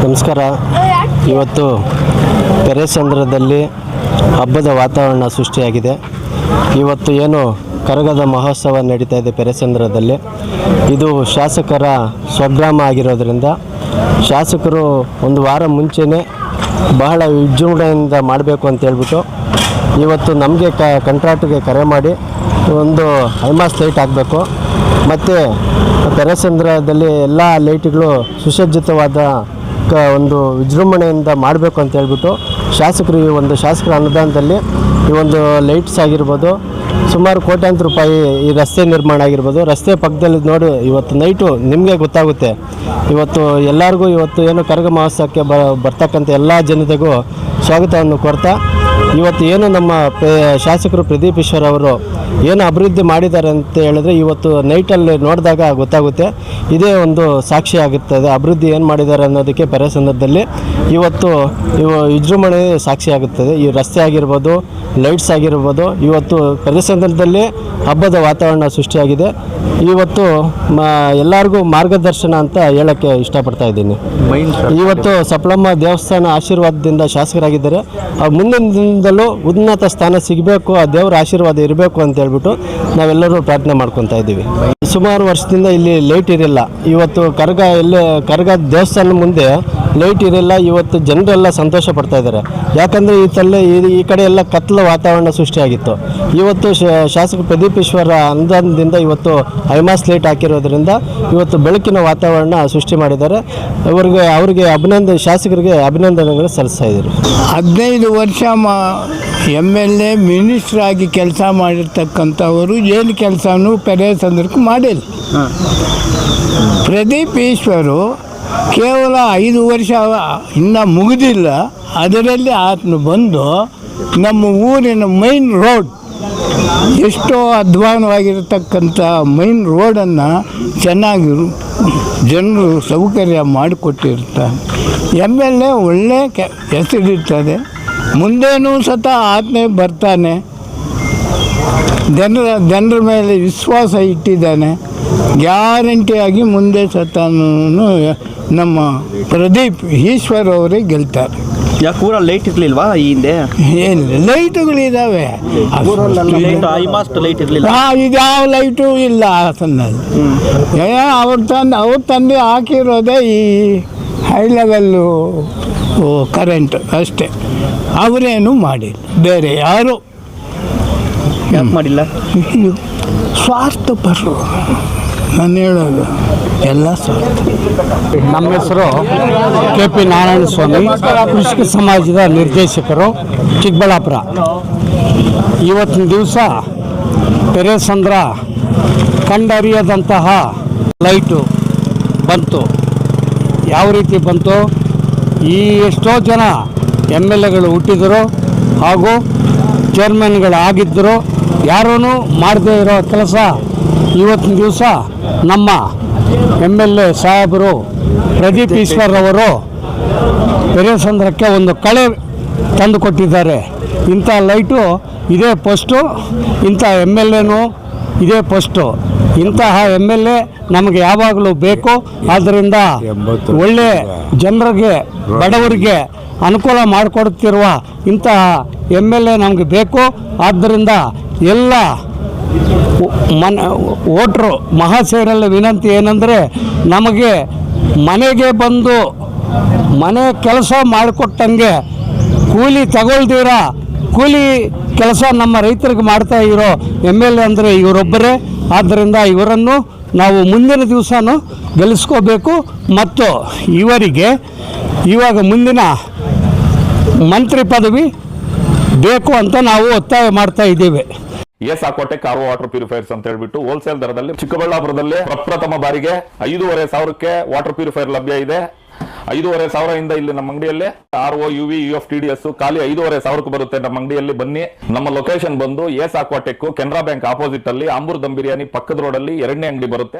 ನಮಸ್ಕಾರ. ಇವತ್ತು ಪೆರೇಸಂದ್ರದಲ್ಲಿ ಹಬ್ಬದ ವಾತಾವರಣ ಸೃಷ್ಟಿಯಾಗಿದೆ. ಇವತ್ತು ಏನು ಕರಗದ ಮಹೋತ್ಸವ ನಡೀತಾ ಇದೆ ಪೆರೇಸಂದ್ರದಲ್ಲಿ. ಇದು ಶಾಸಕರ ಸ್ವಗ್ರಾಮ ಆಗಿರೋದ್ರಿಂದ ಶಾಸಕರು ಒಂದು ವಾರ ಮುಂಚೆನೇ ಬಹಳ ವಿಜೃಂಭಣೆಯಿಂದ ಮಾಡಬೇಕು ಅಂತ ಹೇಳ್ಬಿಟ್ಟು ಇವತ್ತು ನಮಗೆ ಕಂಟ್ರಾಕ್ಟ್ಗೆ ಕರೆ ಮಾಡಿ ಒಂದು ಹೈಮಾಸ್ ಲೈಟ್ ಆಗಬೇಕು ಮತ್ತು ಪೆರೇಸಂದ್ರದಲ್ಲಿ ಎಲ್ಲ ಲೈಟ್ಗಳು ಸುಸಜ್ಜಿತವಾದ ಒಂದು ವಿಜೃಂಭಣೆಯಿಂದ ಮಾಡಬೇಕು ಅಂತ ಹೇಳ್ಬಿಟ್ಟು ಶಾಸಕರು ಈ ಒಂದು ಶಾಸಕರ ಅನುದಾನದಲ್ಲಿ ಈ ಒಂದು ಲೈಟ್ಸ್ ಆಗಿರ್ಬೋದು, ಸುಮಾರು ಕೋಟ್ಯಾಂತರ ರೂಪಾಯಿ ಈ ರಸ್ತೆ ನಿರ್ಮಾಣ ಆಗಿರ್ಬೋದು. ರಸ್ತೆ ಪಕ್ಕದಲ್ಲಿ ನೋಡಿ ಇವತ್ತು ನೈಟು ನಿಮಗೆ ಗೊತ್ತಾಗುತ್ತೆ. ಇವತ್ತು ಎಲ್ಲರಿಗೂ ಇವತ್ತು ಏನು ಕರಗ ಮಹೋತ್ಸವಕ್ಕೆ ಬರ್ತಕ್ಕಂಥ ಎಲ್ಲ ಜನತೆಗೂ ಸ್ವಾಗತವನ್ನು ಕೋರ್ತಾ ಇವತ್ತು ಏನು ನಮ್ಮ ಶಾಸಕರು ಪ್ರದೀಪ್ ಈಶ್ವರ್ ಅವರು ಏನು ಅಭಿವೃದ್ಧಿ ಮಾಡಿದ್ದಾರೆ ಅಂತ ಹೇಳಿದ್ರೆ ಇವತ್ತು ನೈಟಲ್ಲಿ ನೋಡಿದಾಗ ಗೊತ್ತಾಗುತ್ತೆ. ಇದೇ ಒಂದು ಸಾಕ್ಷಿ ಆಗುತ್ತದೆ ಅಭಿವೃದ್ಧಿ ಏನು ಮಾಡಿದ್ದಾರೆ ಅನ್ನೋದಕ್ಕೆ ಪೆರೇಸಂದ್ರದಲ್ಲಿ ಇವತ್ತು ವಿಜೃಂಭಣೆ ಸಾಕ್ಷಿ ಆಗುತ್ತದೆ. ಈ ರಸ್ತೆ ಆಗಿರ್ಬೋದು, ಲೈಟ್ಸ್ ಆಗಿರ್ಬೋದು, ಇವತ್ತು ಪೆರೇಸಂದ್ರದಲ್ಲಿ ಹಬ್ಬದ ವಾತಾವರಣ ಸೃಷ್ಟಿಯಾಗಿದೆ. ಇವತ್ತು ಎಲ್ಲರಿಗೂ ಮಾರ್ಗದರ್ಶನ ಅಂತ ಹೇಳೋಕ್ಕೆ ಇಷ್ಟಪಡ್ತಾ ಇದ್ದೀನಿ. ಇವತ್ತು ಸಪ್ಲಮ್ಮ ದೇವಸ್ಥಾನ ಆಶೀರ್ವಾದದಿಂದ ಶಾಸಕರಾಗಿದ್ದಾರೆ. ಮುಂದಿನ ದಿನದಲ್ಲೂ ಉನ್ನತ ಸ್ಥಾನ ಸಿಗಬೇಕು, ಆ ದೇವರ ಆಶೀರ್ವಾದ ಇರಬೇಕು ಅಂತ ಹೇಳ್ಬಿಟ್ಟು ನಾವೆಲ್ಲರೂ ಪ್ರಾರ್ಥನೆ ಮಾಡ್ಕೊತಾ ಇದ್ದೀವಿ. ಸುಮಾರು ವರ್ಷದಿಂದ ಇಲ್ಲಿ ಲೈಟ್ ಇರಲಿಲ್ಲ. ಇವತ್ತು ಕರಗ ದೇವಸ್ಥಾನ ಮುಂದೆ ಲೈಟ್ ಇರಲಿಲ್ಲ. ಇವತ್ತು ಜನರೆಲ್ಲ ಸಂತೋಷ ಪಡ್ತಾ ಇದ್ದಾರೆ. ಯಾಕಂದರೆ ಈ ಕಡೆ ಎಲ್ಲ ಕತ್ತಲ ವಾತಾವರಣ ಸೃಷ್ಟಿಯಾಗಿತ್ತು. ಇವತ್ತು ಶಾಸಕ ಪ್ರದೀಪ್ ಈಶ್ವರ ಅನುದಾನದಿಂದ ಇವತ್ತು ಹೈಮಾಸ್ ಲೈಟ್ ಹಾಕಿರೋದ್ರಿಂದ ಇವತ್ತು ಬೆಳಕಿನ ವಾತಾವರಣ ಸೃಷ್ಟಿ ಮಾಡಿದ್ದಾರೆ. ಅವರಿಗೆ ಶಾಸಕರಿಗೆ ಅಭಿನಂದನೆಗಳು ಸಲ್ಲಿಸ್ತಾ ಇದ್ದಾರೆ. 15 ವರ್ಷ MLA ಮಿನಿಸ್ಟ್ರ್ ಆಗಿ ಕೆಲಸ ಮಾಡಿರ್ತಕ್ಕಂಥವರು ಏನು ಕೆಲಸನೂ ಪೆರೇಸಂದ್ರಕ್ಕೆ ಮಾಡಿಲ್ಲ. ಪ್ರದೀಪ್ ಈಶ್ವರು ಕೇವಲ 5 ವರ್ಷ ಇನ್ನೂ ಮುಗಿದಿಲ್ಲ, ಅದರಲ್ಲಿ ಆತನು ಬಂದು ನಮ್ಮ ಊರಿನ ಮೈನ್ ರೋಡ್, ಎಷ್ಟೋ ಅಧ್ವಾನವಾಗಿರತಕ್ಕಂಥ ಮೈನ್ ರೋಡನ್ನು ಚೆನ್ನಾಗಿ ಜನರು ಸೌಕರ್ಯ ಮಾಡಿಕೊಟ್ಟಿರ್ತಾರೆ. MLA ಒಳ್ಳೆ ಹೆಸರಿರ್ತದೆ. ಮುಂದೇನೂ ಸತ ಆತನೇ ಬರ್ತಾನೆ. ಜನರ ಮೇಲೆ ವಿಶ್ವಾಸ ಇಟ್ಟಿದ್ದಾನೆ. ಗ್ಯಾರಂಟಿಯಾಗಿ ಮುಂದೆ ಸತಾನು ನಮ್ಮ ಪ್ರದೀಪ್ ಈಶ್ವರ್ ಅವರೇ ಗೆಲ್ತಾರೆ. ಯಾಕೆ ಊರಲ್ಲಿ ಲೈಟ್ ಇರಲಿಲ್ವಾ ಈ ಹಿಂದೆ? ಏನಿಲ್ಲ, ಲೈಟುಗಳಿದ್ದಾವೆ. ಲೈಟ್ ಇರಲಿಲ್ಲ. ಇದ್ಯಾವ ಲೈಟು ಇಲ್ಲ ಹಾಸನಲ್ಲಿ. ಅವ್ರು ತಂದು ಹಾಕಿರೋದೇ ಈ ಹೈ ಲೆವೆಲ್ಲು ಕರೆಂಟ್ ಅಷ್ಟೇ. ಅವರೇನು ಮಾಡಿಲ್ಲ, ಬೇರೆ ಯಾರು ಯಾಕೆ ಮಾಡಿಲ್ಲ? ಸ್ವಾರ್ಥಪರರು. ನಾನು ಹೇಳೋದು ಎಲ್ಲ ಸ್ವಾರ್ಥ. ನಮ್ಮ ಹೆಸರು KP ನಾರಾಯಣ ಸ್ವಾಮಿ, ಕೃಷಿಕ ಸಮಾಜದ ನಿರ್ದೇಶಕರು, ಚಿಕ್ಕಬಳ್ಳಾಪುರ. ಇವತ್ತಿನ ದಿವಸ ಪೆರೇಸಂದ್ರ ಕಂಡರಿಯದಂತಹ ಲೈಟು ಬಂತು. ಯಾವ ರೀತಿ ಬಂತು? ಎಷ್ಟೋ ಜನ MLAಗಳು ಹುಟ್ಟಿದರು ಹಾಗೂ ಚೇರ್ಮನ್ಗಳು ಆಗಿದ್ದರು. ಯಾರೂ ಮಾಡದೇ ಇರೋ ಕೆಲಸ ಇವತ್ತಿನ ದಿವಸ ನಮ್ಮ MLA ಸಾಹೇಬರು ಪ್ರದೀಪ್ ಈಶ್ವರ್ ಅವರು ಪೆರೇಸಂದ್ರಕ್ಕೆ ಒಂದು ಕಳೆ ತಂದು ಕೊಟ್ಟಿದ್ದಾರೆ. ಇಂಥ ಲೈಟು ಇದೇ ಫಸ್ಟು, ಇಂಥ MLAನೂ ಇದೇ ಫಸ್ಟು. ಇಂತಹ MLA ನಮಗೆ ಯಾವಾಗಲೂ ಬೇಕು. ಆದ್ದರಿಂದ ಒಳ್ಳೆ ಜನರಿಗೆ, ಬಡವರಿಗೆ ಅನುಕೂಲ ಮಾಡಿಕೊಡುತ್ತಿರುವ ಇಂತಹ MLA ನಮಗೆ ಬೇಕು. ಆದ್ದರಿಂದ ಎಲ್ಲ ವೋಟ್ರು ಮಹಾಶಯರಲ್ಲಿ ವಿನಂತಿ ಏನಂದರೆ, ನಮಗೆ ಮನೆಗೆ ಬಂದು ಮನೆ ಕೆಲಸ ಮಾಡಿಕೊಟ್ಟಂಗೆ ಕೂಲಿ ತಗೊಳ್ದಿರ ಕೂಲಿ ಕೆಲಸ ನಮ್ಮ ರೈತರಿಗೆ ಮಾಡ್ತಾ ಇರೋ MLA ಅಂದರೆ ಇವರೊಬ್ಬರೇ. ಆದ್ದರಿಂದ ಇವರನ್ನು ನಾವು ಮುಂದಿನ ದಿವಸನೂ ಗೆಲ್ಲಿಸ್ಕೋಬೇಕು ಮತ್ತು ಇವರಿಗೆ ಇವಾಗ ಮುಂದಿನ ಮಂತ್ರಿ ಪದವಿ ಬೇಕು ಅಂತ ನಾವು ಒತ್ತಾಯ ಮಾಡ್ತಾ ಇದ್ದೇವೆ. S Aquatech RO water purifiers ಅಂತ ಹೇಳ್ಬಿಟ್ಟು ಹೋಲ್ಸೇಲ್ ದರದಲ್ಲಿ ಚಿಕ್ಕಬಳ್ಳಾಪುರದಲ್ಲಿ ಪ್ರಪ್ರಥಮ ಬಾರಿಗೆ 5,500ಕ್ಕೆ ವಾಟರ್ ಪ್ಯೂರಿಫೈರ್ ಲಭ್ಯ ಇದೆ. 5,500 ಇಲ್ಲಿ ನಮ್ಮ ಅಂಗಡಿಯಲ್ಲಿ RO UV UF TDS ಖಾಲಿ 5,500 ಬರುತ್ತೆ ನಮ್ಮ ಅಂಗಡಿಯಲ್ಲಿ. ಬನ್ನಿ. ನಮ್ಮ ಲೊಕೇಶನ್ ಬಂದು S Aquatech Canara bank opposite ಅಲ್ಲಿ ಆಂಬೂರ್ ದಮ್ ಬಿರಿಯಾನಿ ಪಕ್ಕದ ರೋಡ್ ಅಲ್ಲಿ 2ನೇ ಅಂಗಡಿ ಬರುತ್ತೆ.